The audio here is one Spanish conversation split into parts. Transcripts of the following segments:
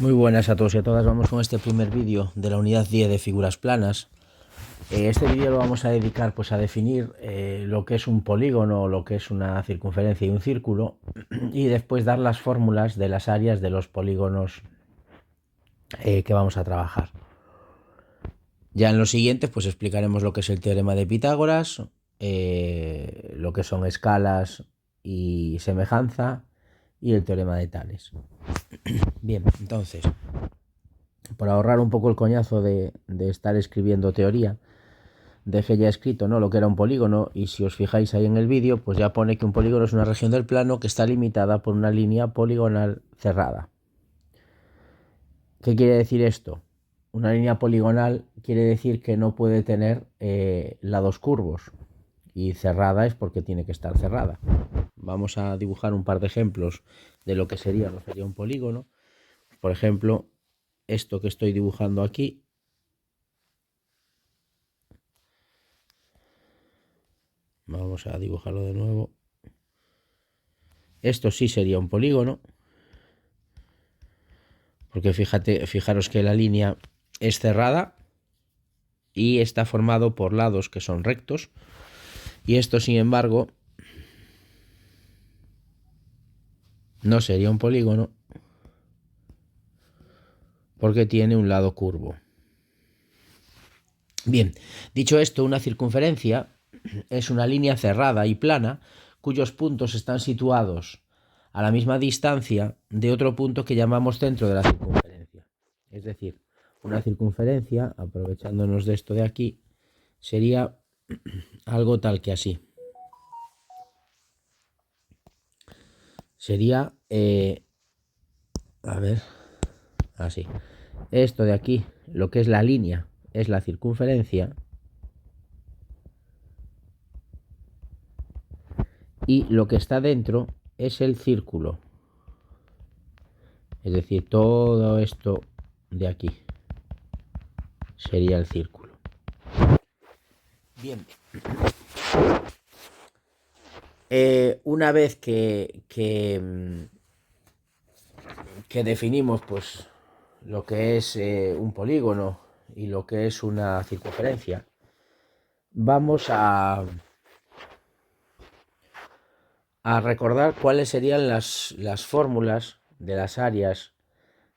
Muy buenas a todos y a todas, vamos con este primer vídeo de la unidad 10 de figuras planas. Este vídeo lo vamos a dedicar pues a definir lo que es un polígono, lo que es una circunferencia y un círculo, y después dar las fórmulas de las áreas de los polígonos que vamos a trabajar. Ya en los siguientes pues explicaremos lo que es el teorema de Pitágoras, lo que son escalas y semejanza y el teorema de Tales. Bien, entonces, por ahorrar un poco el coñazo de estar escribiendo teoría, dejé ya escrito, ¿no?, lo que era un polígono, y si os fijáis ahí en el vídeo, pues ya pone que un polígono es una región del plano que está limitada por una línea poligonal cerrada. ¿Qué quiere decir esto? Una línea poligonal quiere decir que no puede tener lados curvos, y cerrada es porque tiene que estar cerrada. Vamos a dibujar un par de ejemplos de lo que sería un polígono. Por ejemplo, esto que estoy dibujando aquí. Vamos a dibujarlo de nuevo. Esto sí sería un polígono, porque fijaros que la línea es cerrada y está formado por lados que son rectos, y esto, sin embargo, no sería un polígono porque tiene un lado curvo. Bien, dicho esto, una circunferencia es una línea cerrada y plana cuyos puntos están situados a la misma distancia de otro punto que llamamos centro de la circunferencia. Es decir, una circunferencia, aprovechándonos de esto de aquí, sería algo tal que así. Sería, a ver, así. Esto de aquí, lo que es la línea, es la circunferencia. Y lo que está dentro es el círculo. Es decir, todo esto de aquí sería el círculo. Bien. Una vez que definimos pues lo que es un polígono y lo que es una circunferencia, vamos a recordar cuáles serían las fórmulas de las áreas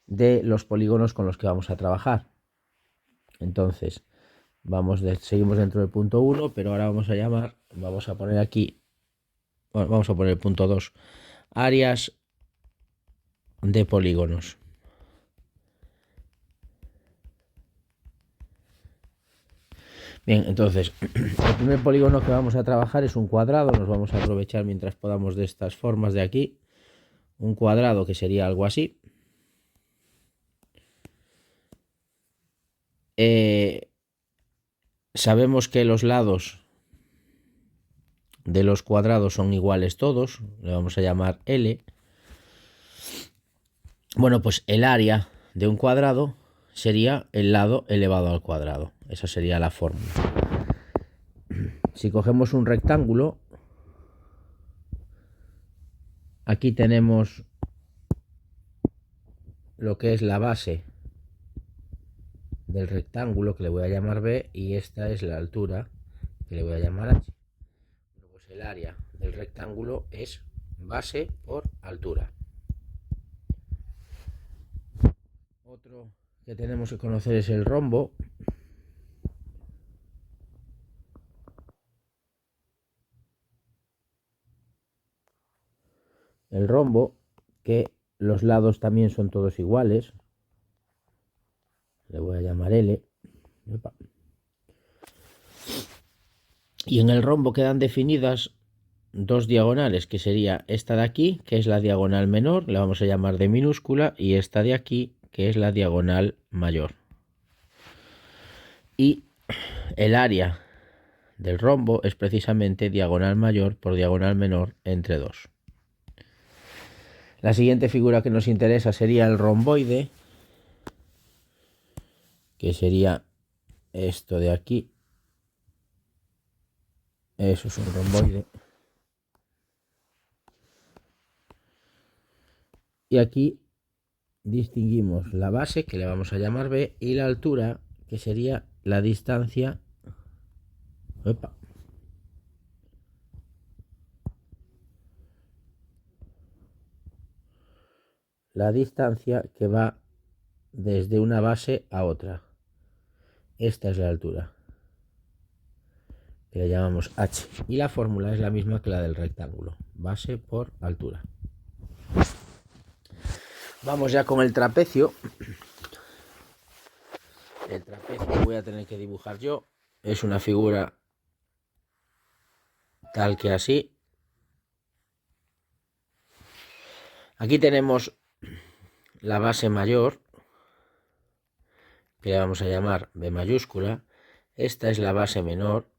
de los polígonos con los que vamos a trabajar. Entonces, seguimos dentro del punto 1, pero ahora vamos a poner aquí, bueno, vamos a poner el punto 2, áreas de polígonos. Bien, entonces, el primer polígono que vamos a trabajar es un cuadrado. Nos vamos a aprovechar mientras podamos de estas formas de aquí. Un cuadrado que sería algo así. Sabemos que los lados de los cuadrados son iguales todos. Le vamos a llamar L. Bueno, pues el área de un cuadrado sería el lado elevado al cuadrado. Esa sería la fórmula. Si cogemos un rectángulo, aquí tenemos lo que es la base del rectángulo, que le voy a llamar B, y esta es la altura, que le voy a llamar H. Pues el área del rectángulo es base por altura. Otro que tenemos que conocer es el rombo. El rombo, que los lados también son todos iguales, le voy a llamar L. Y en el rombo quedan definidas dos diagonales, que sería esta de aquí, que es la diagonal menor, le vamos a llamar D minúscula, y esta de aquí, que es la diagonal mayor. Y el área del rombo es precisamente diagonal mayor por diagonal menor entre 2. La siguiente figura que nos interesa sería el romboide, que sería esto de aquí. Eso es un romboide. Y aquí distinguimos la base, que le vamos a llamar B, y la altura, que sería la distancia. Opa. La distancia que va desde una base a otra. Esta es la altura, que le llamamos H. Y la fórmula es la misma que la del rectángulo, base por altura. Vamos ya con el trapecio. El trapecio voy a tener que dibujar yo. Es una figura tal que así. Aquí tenemos la base mayor, que le vamos a llamar B mayúscula. Esta es la base menor,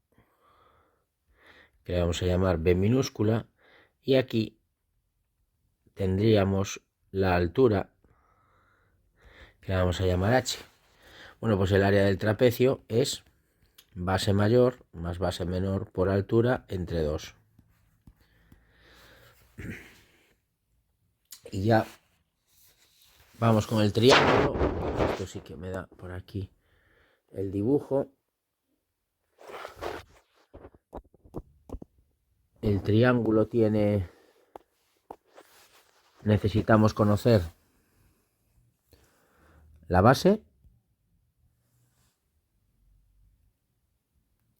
que le vamos a llamar B minúscula. Y aquí tendríamos la altura, que le vamos a llamar H. Bueno, pues el área del trapecio es base mayor más base menor por altura entre 2. Y ya vamos con el triángulo. Esto sí que me da por aquí el dibujo. El triángulo tiene... Necesitamos conocer la base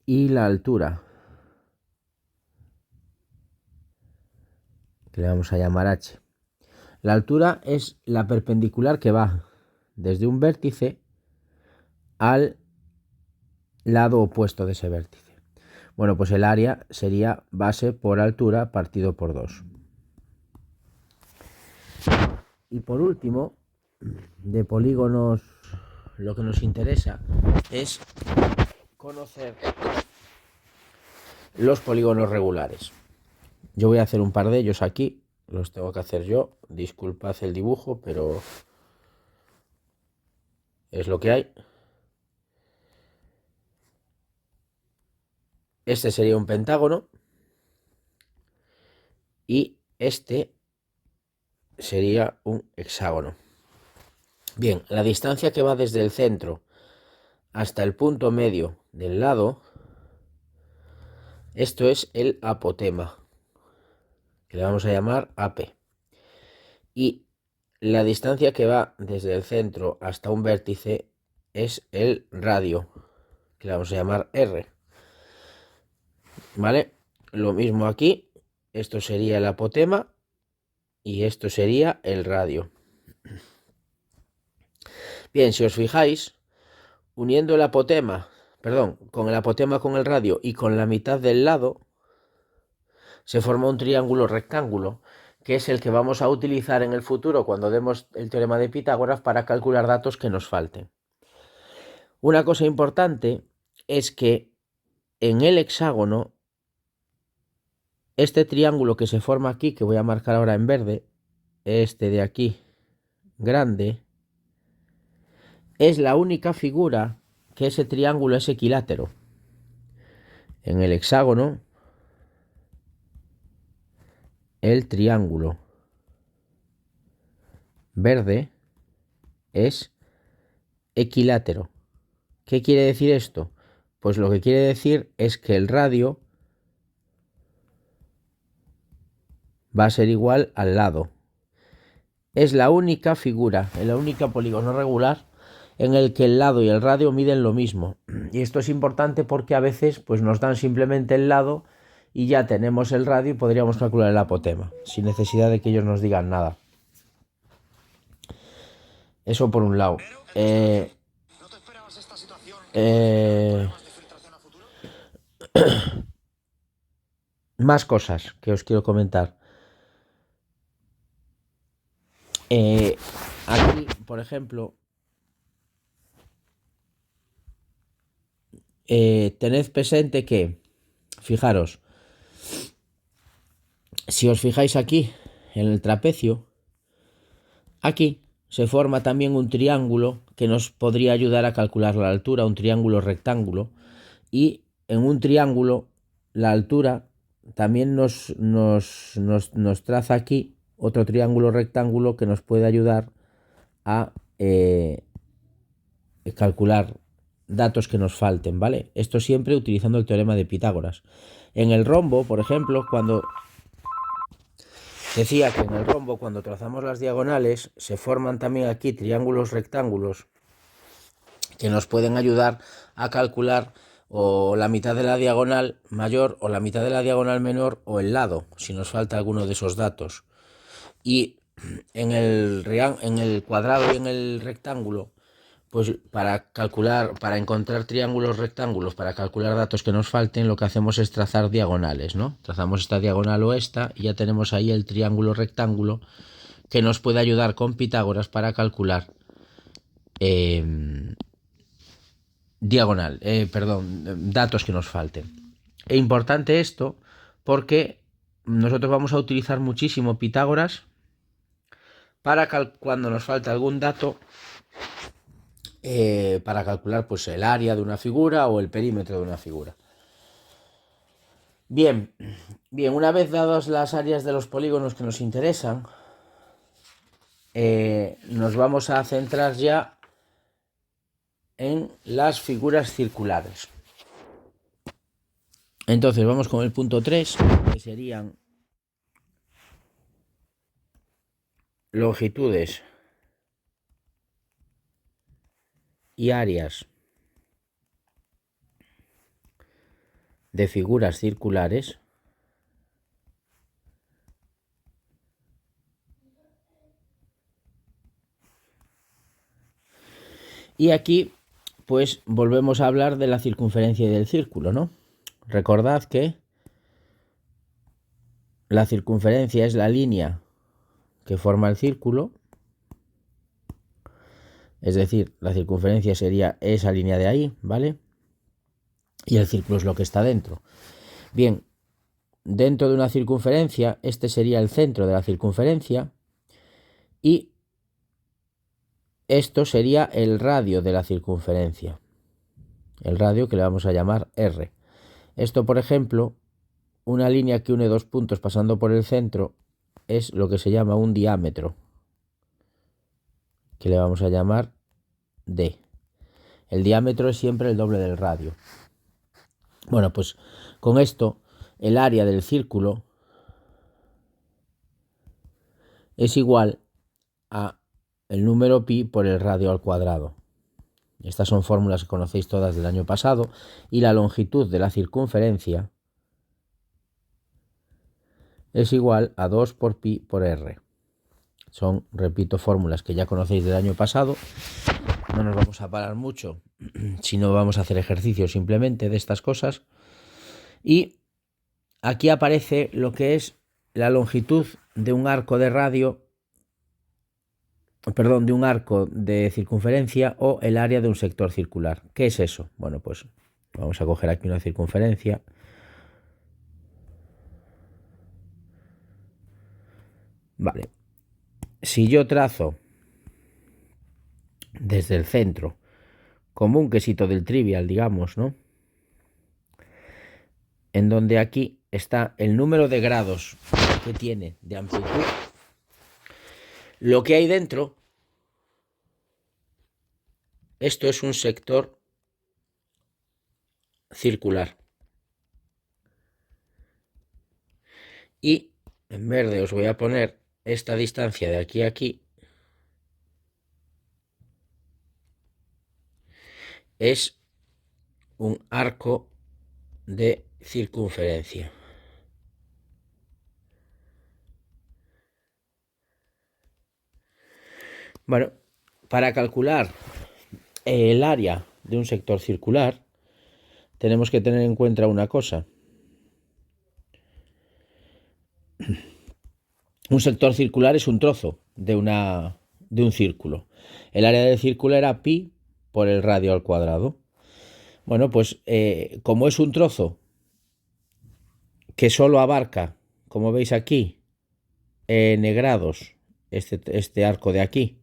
y la altura, que le vamos a llamar H. La altura es la perpendicular que va desde un vértice al lado opuesto de ese vértice. Bueno, pues el área sería base por altura partido por 2. Y por último, de polígonos, lo que nos interesa es conocer los polígonos regulares. Yo voy a hacer un par de ellos aquí, los tengo que hacer yo. Disculpad el dibujo, pero es lo que hay. Este sería un pentágono y este sería un hexágono. Bien, la distancia que va desde el centro hasta el punto medio del lado, esto es el apotema, que le vamos a llamar AP. Y la distancia que va desde el centro hasta un vértice es el radio, que le vamos a llamar R. ¿Vale? Lo mismo aquí, esto sería el apotema y esto sería el radio. Bien, si os fijáis, uniendo el apotema, con el apotema con el radio y con la mitad del lado, se forma un triángulo rectángulo, que es el que vamos a utilizar en el futuro cuando demos el teorema de Pitágoras para calcular datos que nos falten. Una cosa importante es que en el hexágono, este triángulo que se forma aquí, que voy a marcar ahora en verde, este de aquí, grande, es la única figura que ese triángulo es equilátero. En el hexágono, el triángulo verde es equilátero. ¿Qué quiere decir esto? Pues lo que quiere decir es que el radio va a ser igual al lado. Es la única figura, el único polígono regular en el que el lado y el radio miden lo mismo. Y esto es importante porque a veces pues, nos dan simplemente el lado y ya tenemos el radio y podríamos calcular el apotema, sin necesidad de que ellos nos digan nada. Eso por un lado. Más cosas que os quiero comentar. Aquí, por ejemplo, tened presente que, fijaros, si os fijáis aquí, en el trapecio, aquí se forma también un triángulo que nos podría ayudar a calcular la altura, un triángulo rectángulo, y en un triángulo la altura también nos traza aquí otro triángulo rectángulo que nos puede ayudar a calcular datos que nos falten, ¿vale? Esto siempre utilizando el teorema de Pitágoras. En el rombo, por ejemplo, cuando decía que en el rombo, cuando trazamos las diagonales, se forman también aquí triángulos rectángulos que nos pueden ayudar a calcular o la mitad de la diagonal mayor o la mitad de la diagonal menor o el lado, si nos falta alguno de esos datos. Y en el cuadrado y en el rectángulo, pues para calcular, para encontrar triángulos rectángulos, para calcular datos que nos falten, lo que hacemos es trazar diagonales, ¿no? Trazamos esta diagonal o esta y ya tenemos ahí el triángulo rectángulo que nos puede ayudar con Pitágoras para calcular datos que nos falten. Es importante esto porque nosotros vamos a utilizar muchísimo Pitágoras para cuando nos falta algún dato, para calcular pues el área de una figura o el perímetro de una figura. Bien, una vez dadas las áreas de los polígonos que nos interesan, nos vamos a centrar ya en las figuras circulares. Entonces vamos con el punto 3, que serían longitudes y áreas de figuras circulares. Y aquí pues volvemos a hablar de la circunferencia y del círculo, ¿no? Recordad que la circunferencia es la línea que forma el círculo, es decir, la circunferencia sería esa línea de ahí, ¿vale? Y el círculo es lo que está dentro. Bien, dentro de una circunferencia, este sería el centro de la circunferencia y esto sería el radio de la circunferencia, el radio que le vamos a llamar R. Esto, por ejemplo, una línea que une dos puntos pasando por el centro es lo que se llama un diámetro, que le vamos a llamar D. El diámetro es siempre el doble del radio. Bueno, pues con esto el área del círculo es igual a el número pi por el radio al cuadrado. Estas son fórmulas que conocéis todas del año pasado. Y la longitud de la circunferencia es igual a 2 por pi por r. Son, repito, fórmulas que ya conocéis del año pasado. No nos vamos a parar mucho, sino vamos a hacer ejercicios simplemente de estas cosas. Y aquí aparece lo que es la longitud de un arco de radio, de un arco de circunferencia o el área de un sector circular. ¿Qué es eso? Bueno, pues vamos a coger aquí una circunferencia. Vale. Si yo trazo desde el centro, como un quesito del trivial, digamos, ¿no? En donde aquí está el número de grados que tiene de amplitud. Lo que hay dentro, esto es un sector circular. Y en verde os voy a poner esta distancia de aquí a aquí. Es un arco de circunferencia. Bueno, para calcular el área de un sector circular tenemos que tener en cuenta una cosa. Un sector circular es un trozo de un círculo. El área del círculo era pi por el radio al cuadrado. Bueno, pues como es un trozo que solo abarca, como veis aquí, n grados, este arco de aquí,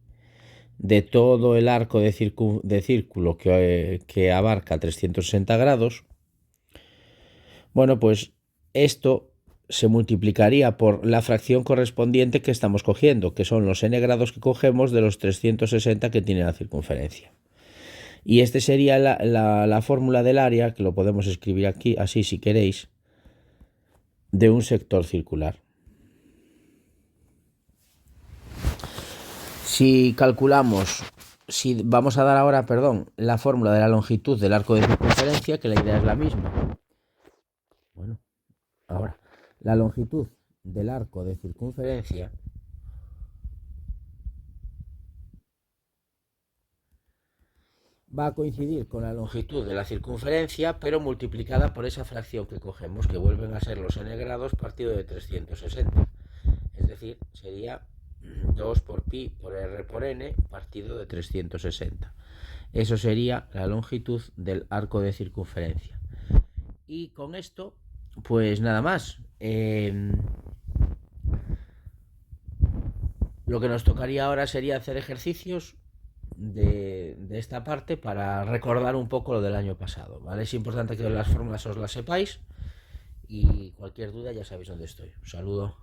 de todo el arco de círculo que abarca 360 grados, bueno, pues esto se multiplicaría por la fracción correspondiente que estamos cogiendo, que son los n grados que cogemos de los 360 que tiene la circunferencia. Y este sería la fórmula del área, que lo podemos escribir aquí, así si queréis, de un sector circular. Si calculamos, si vamos a dar ahora, perdón, la fórmula de la longitud del arco de circunferencia, que la idea es la misma. Bueno, ahora, la longitud del arco de circunferencia va a coincidir con la longitud de la circunferencia, pero multiplicada por esa fracción que cogemos, que vuelven a ser los n grados partido de 360. Es decir, sería 2 por pi por r por n partido de 360. Eso sería la longitud del arco de circunferencia. Y con esto, pues nada más. Lo que nos tocaría ahora sería hacer ejercicios de esta parte para recordar un poco lo del año pasado, ¿vale? Es importante que las fórmulas os las sepáis y cualquier duda ya sabéis dónde estoy. Un saludo.